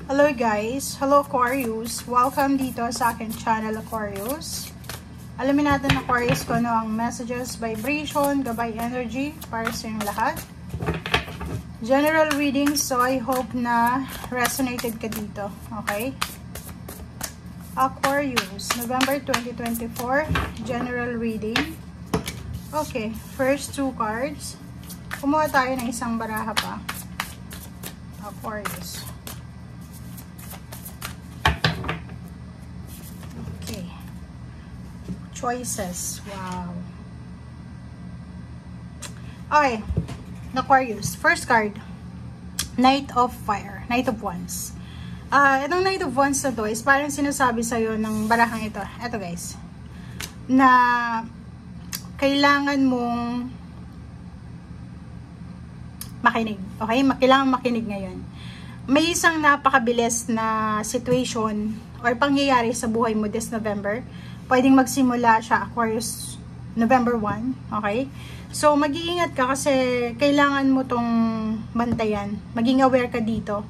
Hello guys! Hello Aquarius! Welcome dito sa aking channel Aquarius. Alamin natin Aquarius kung ano ang messages, vibration, gabay energy para sa inyong lahat. General reading, so I hope na resonated ka dito. Okay? Aquarius, November 2024, general reading. Okay, first two cards. Kumuha tayo ng isang baraha pa. Aquarius. Okay. Choices. Wow. Okay. Aquarius. First card. Knight of Fire. Knight of Wands. Itong Knight of Wands na to is parang sinasabi sa'yo ng barahang ito. Ito guys. Na kailangan mong makinig. Okay? Kailangan makinig ngayon. May isang napakabilis na situation or pangyayari sa buhay mo this November. Pwedeng magsimula siya Aquarius November 1. Okay? So, mag-iingat ka kasi kailangan mo tong bantayan. Maging aware ka dito.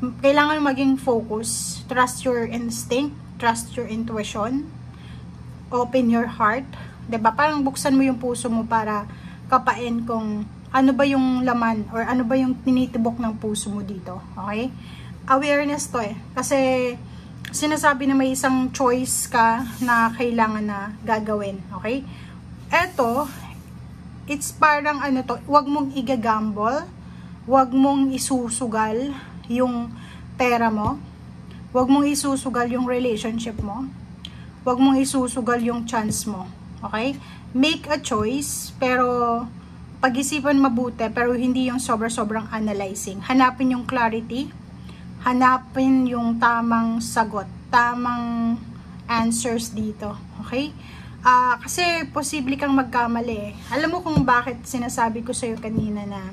Kailangan maging focus. Trust your instinct. Trust your intuition. Open your heart. 'Di ba? Parang buksan mo yung puso mo para kapain kung ano ba yung laman or ano ba yung tinitibok ng puso mo dito. Okay? Awareness to eh. Kasi sinasabi na may isang choice ka na kailangan na gagawin. Okay? Eto, it's parang ano to, wag mong igagamble, wag mong isusugal yung pera mo, wag mong isusugal yung relationship mo, wag mong isusugal yung chance mo. Okay? Make a choice, pero pag-isipan mabuti, pero hindi yung sobrang analyzing. Hanapin yung clarity, hanapin yung tamang sagot, tamang answers dito. Okay? Kasi posible kang magkamali. Alam mo kung bakit sinasabi ko sa'yo kanina na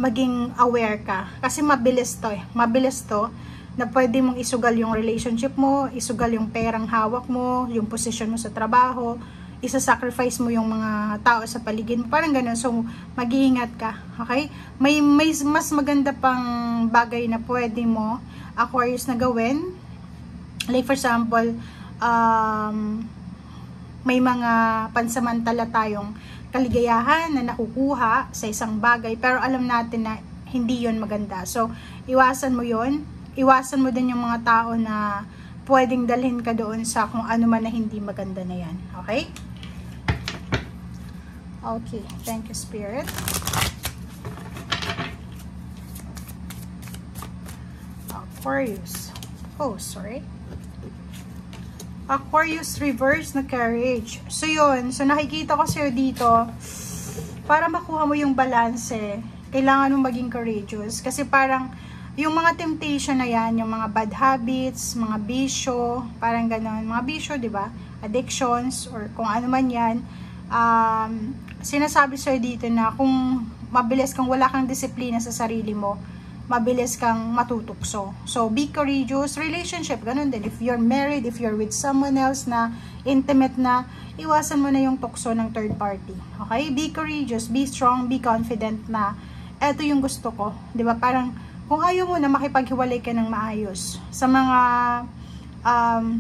maging aware ka. Kasi mabilis to eh. Mabilis to na pwede mong isugal yung relationship mo, isugal yung perang hawak mo, yung position mo sa trabaho, isa-sacrifice mo yung mga tao sa paligid mo. Parang ganun. So, mag-iingat ka. Okay? May mas maganda pang bagay na pwede mo, Aquarius, na gawin. Like for example, may mga pansamantala tayong kaligayahan na nakukuha sa isang bagay. Pero alam natin na hindi yon maganda. So, iwasan mo yon. Iwasan mo din yung mga tao na pwedeng dalhin ka doon sa kung ano man na hindi maganda na yan. Okay? Okay. Thank you, Spirit. Aquarius. Oh, sorry. Aquarius reverse na carriage. So, yun. So, nakikita ko sa'yo dito, para makuha mo yung balance, kailangan mo maging courageous. Kasi parang, yung mga temptation na yan, yung mga bad habits, mga bisyo, parang gano'n, mga bisyo, di ba? Addictions, or kung ano man yan, sinasabi sa'yo dito na kung mabilis kang wala kang disiplina sa sarili mo, mabilis kang matutukso. So, be courageous. Relationship, ganun din. If you're married, if you're with someone else na intimate na, iwasan mo na yung tukso ng third party. Okay? Be courageous, be strong, be confident na eto yung gusto ko. Di ba? Parang, kung ayaw mo na makipaghiwalay ka ng maayos. Sa mga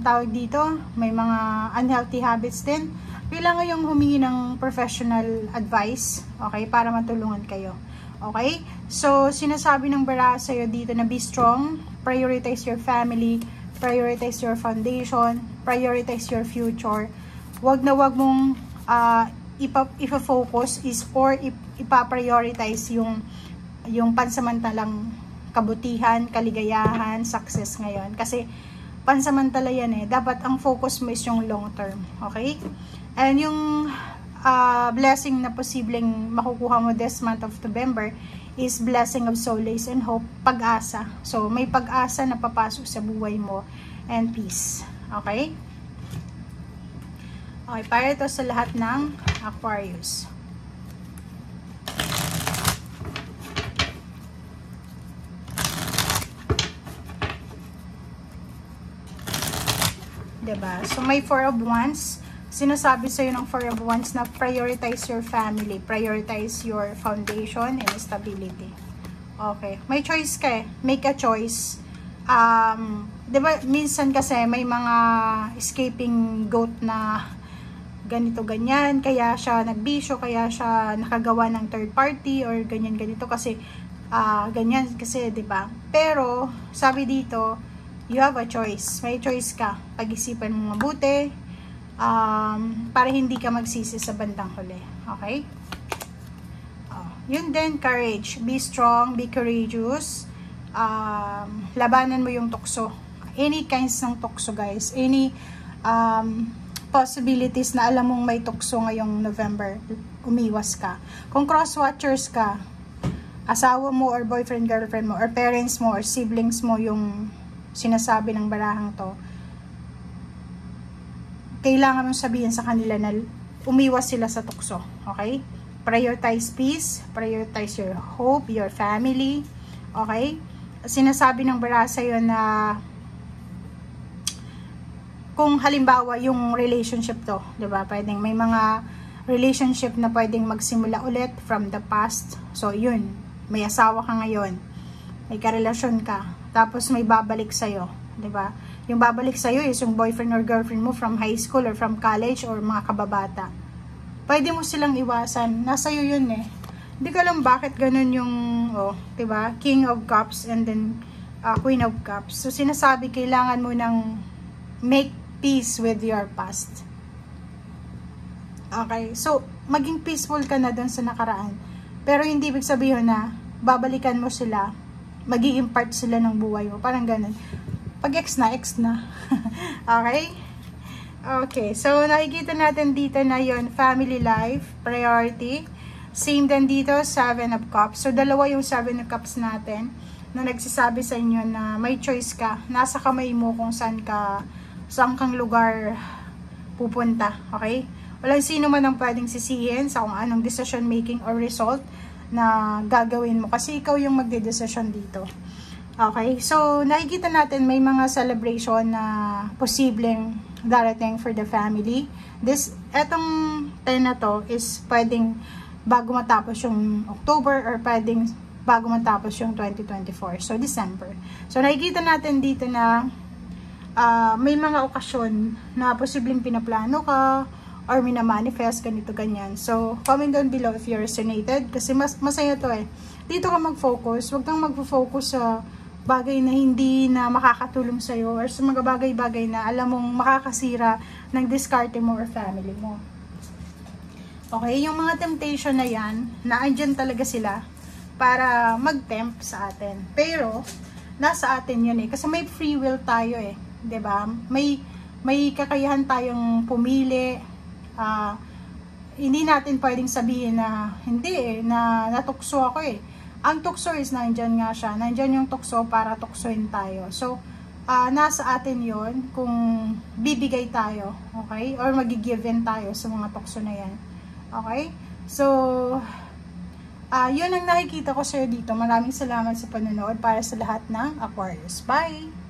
tawag dito, may mga unhealthy habits din, kailangan yung humingi ng professional advice, okay, para matulungan kayo. Okay? So, sinasabi ng baraha sa'yo dito na be strong, prioritize your family, prioritize your foundation, prioritize your future. Wag na wag mong ipa-focus or ipa-prioritize yung pansamantalang kabutihan, kaligayahan, success ngayon. Kasi pansamantala yan eh. Dapat ang focus mo is yung long term. Okay? And yung blessing na posibleng makukuha mo this month of November is blessing of solace and hope, pag-asa. So, may pag-asa na papasok sa buhay mo and peace. Okay? Okay, para ito sa lahat ng Aquarius. Diba? So, may Four of Wands. Sinasabi sa'yo ng Four of Wands na prioritize your family, prioritize your foundation and stability. Okay. May choice ka eh. Make a choice. 'Di ba minsan kasi may mga escaping goat na ganito ganyan, kaya siya nagbisyo, kaya siya nakagawa ng third party or ganyan ganito kasi ganyan kasi 'di ba? Pero sabi dito, you have a choice. May choice ka. Pag-isipan mo mabuti para hindi ka magsisi sa bandang huli. Okay? Yun din, courage. Be strong, be courageous. Labanan mo yung tukso. Any kinds ng tukso, guys. Any possibilities na alam mong may tukso ngayong November, umiwas ka. Kung cross-watchers ka, asawa mo or boyfriend, girlfriend mo, or parents mo, or siblings mo yung sinasabi ng barahang to, kailangan mong sabihin sa kanila na umiwas sila sa tukso. Okay? Prioritize peace, prioritize your hope, your family. Okay? Sinasabi ng baraha sa'yo na kung halimbawa yung relationship to, 'di ba? Pwedeng may mga relationship na pwedeng magsimula ulit from the past. So, yun. May asawa ka ngayon. May karelasyon ka. Tapos may babalik sa'yo. 'Di ba? Yung babalik sa'yo is yung boyfriend or girlfriend mo from high school or from college or mga kababata. Pwede mo silang iwasan. Nasa'yo yun eh. Hindi ko alam bakit ganun yung, 'di ba? King of Cups and then Queen of Cups. So, sinasabi kailangan mo ng make peace with your past. Okay? So, maging peaceful ka na dun sa nakaraan. Pero hindi ibig sabihin na babalikan mo sila, mag-i-impart sila ng buhay mo. Parang ganun. Pag ex na. Okay? Okay. So, nakikita natin dito na yon family life, priority. Same din dito, 7 of Cups. So, dalawa yung 7 of Cups natin na nagsasabi sa inyo na may choice ka. Nasa kamay mo kung saan kang lugar pupunta. Okay? Walang sino man ang pwedeng sisihin sa kung anong decision making or result na gagawin mo. Kasi ikaw yung magde-decision dito. Okay? So, nakikita natin may mga celebration na posibleng darating for the family. Etong 10 na to is pwedeng bago matapos yung October or pwedeng bago matapos yung 2024. So, December. So, nakikita natin dito na may mga okasyon na posibleng pinaplano ka or minamanifest, ganito, ganyan. So, comment down below if you're resonated kasi masaya to eh. Dito ka mag-focus. Huwag kang mag-focus sa bagay na hindi na makakatulong sa'yo or sa mga bagay-bagay na alam mong makakasira ng diskarte mo or family mo. Okay? Yung mga temptation na yan, naandyan talaga sila para mag-tempt sa atin. Pero, nasa atin yun eh. Kasi may free will tayo eh. 'Di ba? May kakayahan tayong pumili. Hindi natin pwedeng sabihin na hindi eh, na natukso ako eh. Ang tukso is nandyan nga siya. Nandyan yung tukso para tuksoin tayo. So, nasa atin yon kung bibigay tayo. Okay? Or magi-give-in tayo sa mga tukso na yan. Okay? So, yun ang nakikita ko sa'yo dito. Maraming salamat sa panonood para sa lahat ng Aquarius. Bye!